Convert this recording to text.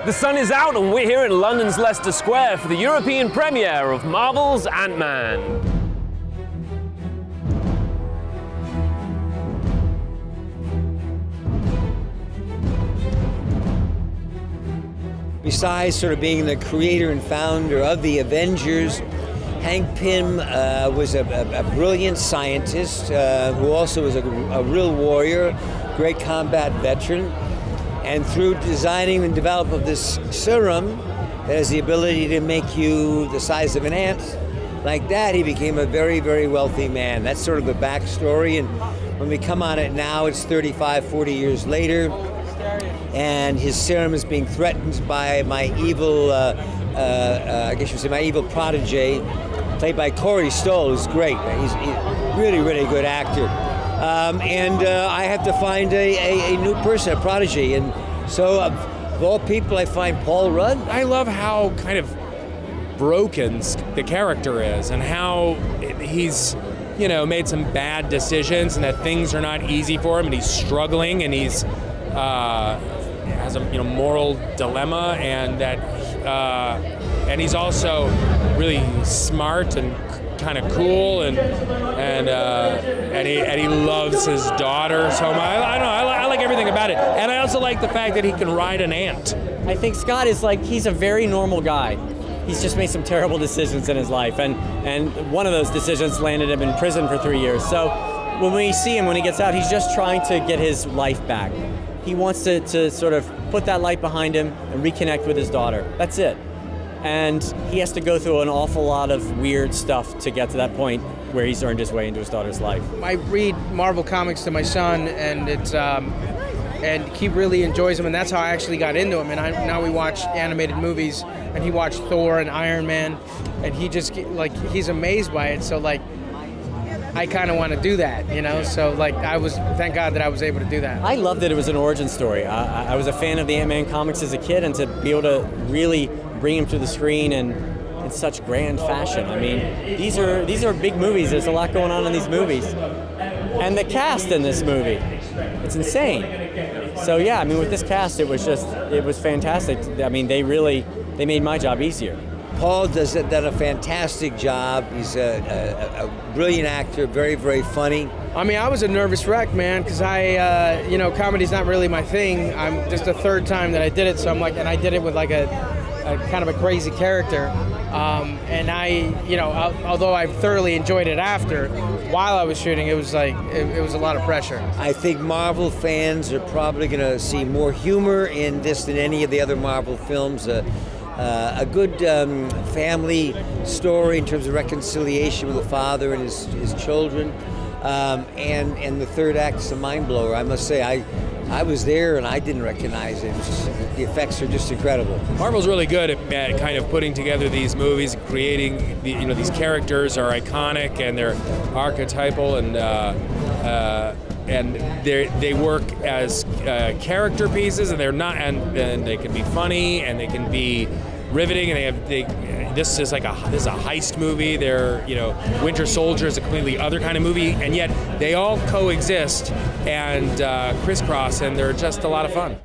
The sun is out and we're here in London's Leicester Square for the European premiere of Marvel's Ant-Man. Besides sort of being the creator and founder of the Avengers, Hank Pym was a brilliant scientist who also was a real warrior, great combat veteran. And through designing and development of this serum that has the ability to make you the size of an ant, like that, he became a very, very wealthy man. That's sort of the backstory. And when we come on it now, it's 35, 40 years later. And his serum is being threatened by my evil, I guess you would say, my evil protege, played by Corey Stoll, who's great. He's a really, really good actor. I have to find a new person, a prodigy. And so, of all people, I find Paul Rudd. I love how kind of broken the character is and how he's, you know, made some bad decisions and that things are not easy for him and he's struggling and he's has a moral dilemma and that and he's also really smart and kind of cool and he loves his daughter so much. I don't know. I like everything about it, and I also like the fact that he can ride an ant. I think Scott is he's a very normal guy. He's just made some terrible decisions in his life, and one of those decisions landed him in prison for 3 years. So when we see him when he gets out, he's just trying to get his life back. He wants to sort of put that light behind him and reconnect with his daughter. That's it. And he has to go through an awful lot of weird stuff to get to that point where he's earned his way into his daughter's life. I read Marvel comics to my son, and it's and he really enjoys them, and that's how I actually got into him. And now we watch animated movies, and he watched Thor and Iron Man, and he just he's amazed by it. So I kind of want to do that, you know. So thank God that I was able to do that. I love that it was an origin story. I was a fan of the Ant-Man comics as a kid, and to be able to really bring him to the screen and in such grand fashion. I mean, these are big movies. There's a lot going on in these movies, and the cast in this movie, it's insane. So yeah, I mean, with this cast, it was fantastic. I mean, they made my job easier. Paul done a fantastic job. He's a brilliant actor, very, very funny. I mean, I was a nervous wreck, man, because comedy's not really my thing. I'm just the third time that I did it, so and I did it with a kind of a crazy character. And although I thoroughly enjoyed it after, while I was shooting, it was a lot of pressure. I think Marvel fans are probably going to see more humor in this than any of the other Marvel films. A good family story in terms of reconciliation with the father and his children. And the third act is a mind blower. I must say, I was there and I didn't recognize it. The effects are just incredible. Marvel's really good at kind of putting together these movies, creating these characters are iconic and they're archetypal and they work as character pieces, and they're not, and they can be funny and they can be riveting, and this is a heist movie. Winter Soldier is a completely other kind of movie, and yet they all coexist and crisscross, and they're just a lot of fun.